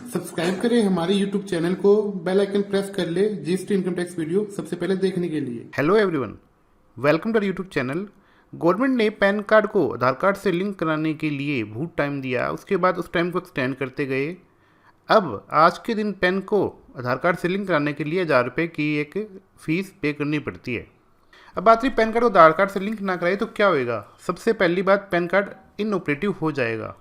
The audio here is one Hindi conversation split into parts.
सब्सक्राइब करें हमारे YouTube चैनल को, बेल आइकन प्रेस कर ले जीएसटी इनकम टैक्स वीडियो सबसे पहले देखने के लिए। Hello everyone, welcome to YouTube channel. Government ने पैन कार्ड को आधार कार्ड से लिंक कराने के लिए बहुत टाइम दिया, उसके बाद उस टाइम को एक्सटेंड करते गए। अब आज के दिन पैन को आधार कार्ड से लिंक कराने के लिए 1000 रुपये की एक फ़ीस पे करनी पड़ती है। अब बात रही पैन कार्ड को आधार कार्ड से लिंक ना कराए तो क्या होएगा। सबसे पहली बात, पैन कार्ड इनऑपरेटिव हो जाएगा।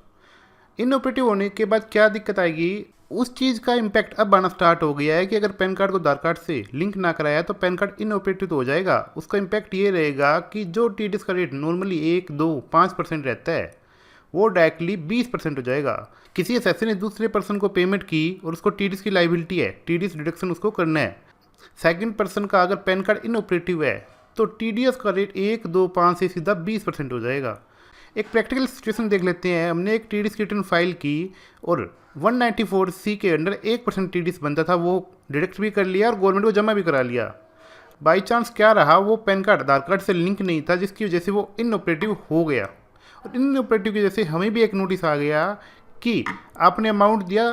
इनऑपरेटिव होने के बाद क्या दिक्कत आएगी, उस चीज़ का इम्पैक्ट अब आना स्टार्ट हो गया है कि अगर पैन कार्ड को आधार कार्ड से लिंक ना कराया तो पैन कार्ड इनऑपरेटिव तो हो जाएगा। उसका इम्पैक्ट ये रहेगा कि जो टीडीएस का रेट नॉर्मली 1, 2, 5% रहता है वो डायरेक्टली 20% हो जाएगा। किसी एसएससी ने दूसरे पर्सन को पेमेंट की और उसको टीडीएस की लाइबिलिटी है, टीडीएस डिडक्शन उसको करना है। सेकंड पर्सन का अगर पैन कार्ड इनऑपरेटिव है तो टीडीएस का रेट 1, 2, 5 से सीधा 20% हो जाएगा। एक प्रैक्टिकल सिचुएशन देख लेते हैं। हमने एक टीडीएस की रिटर्न फाइल की और 194C के अंडर 1% टीडीएस बनता था, वो डिडक्ट भी कर लिया और गवर्नमेंट को जमा भी करा लिया। बाई चांस क्या रहा, वो पैन कार्ड आधार कार्ड से लिंक नहीं था, जिसकी वजह से वो इनऑपरेटिव हो गया। और इनऑपरेटिव की वजह से हमें भी एक नोटिस आ गया कि आपने अमाउंट दिया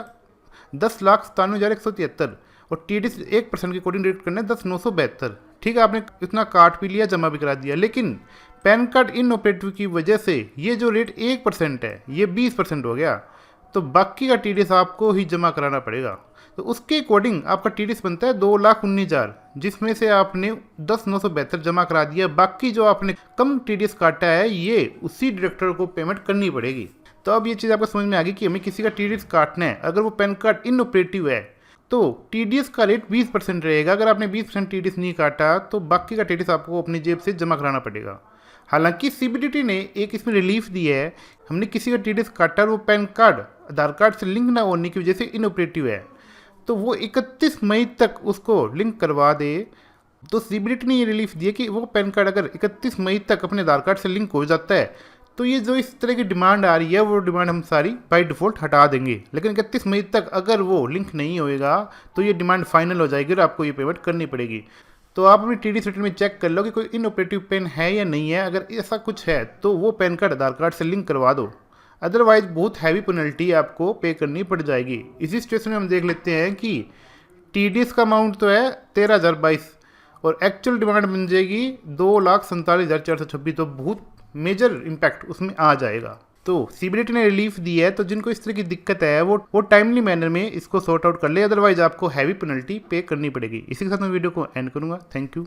10,97,173 और टीडीएस 1% के अकॉर्डिंग डिडक्ट करना है 10,972। ठीक है, आपने इतना काट भी लिया, जमा भी करा दिया, लेकिन पैन कार्ड इनऑपरेटिव की वजह से ये जो रेट 1% है ये 20% हो गया, तो बाकी का टीडीएस आपको ही जमा कराना पड़ेगा। तो उसके अकॉर्डिंग आपका टीडीएस बनता है 2,19,000, जिसमें से आपने 10,972 जमा करा दिया। बाकी जो आपने कम टीडीएस काटा है ये उसी डिडक्टर को पेमेंट करनी पड़ेगी। तो अब ये चीज़ आपको समझ में आ गई कि हमें किसी का टीडीएस काटना है, अगर वो पैन कार्ड इनऑपरेटिव है तो टीडीएस का रेट 20% रहेगा। अगर आपने 20% टीडीएस नहीं काटा तो बाकी का टीडीएस आपको अपनी जेब से जमा कराना पड़ेगा। हालांकि सीबीडीटी ने एक इसमें रिलीफ दी है, हमने किसी का टीडीएस काटा और वो पैन कार्ड आधार कार्ड से लिंक ना होने की वजह से इनऑपरेटिव है तो वो 31 मई तक उसको लिंक करवा दे। तो सीबीडीटी ने ये रिलीफ दी है कि वो पैन कार्ड अगर 31 मई तक अपने आधार कार्ड से लिंक हो जाता है तो ये जो इस तरह की डिमांड आ रही है वो डिमांड हम सारी बाय डिफ़ॉल्ट हटा देंगे। लेकिन 31 मई तक अगर वो लिंक नहीं होएगा तो ये डिमांड फाइनल हो जाएगी और आपको ये पेमेंट करनी पड़ेगी। तो आप अपनी टीडीएस रिटर्न में चेक कर लो कि कोई इनऑपरेटिव पेन है या नहीं है। अगर ऐसा कुछ है तो वो पैन कार्ड आधार कार्ड से लिंक करवा दो, अदरवाइज बहुत हैवी पेनल्टी आपको पे करनी पड़ जाएगी। इसी सिचुएशन में हम देख लेते हैं कि टीडीएस का अमाउंट तो है 13,022 और एक्चुअल डिमांड बन जाएगी 2,47,426, तो बहुत मेजर इम्पैक्ट उसमें आ जाएगा। तो सीबीडीटी ने रिलीफ दी है, तो जिनको इस तरह की दिक्कत है वो टाइमली मैनर में इसको सॉर्ट आउट कर ले, अदरवाइज आपको हैवी पेनल्टी पे करनी पड़ेगी। इसी के साथ मैं वीडियो को एंड करूंगा। Thank you.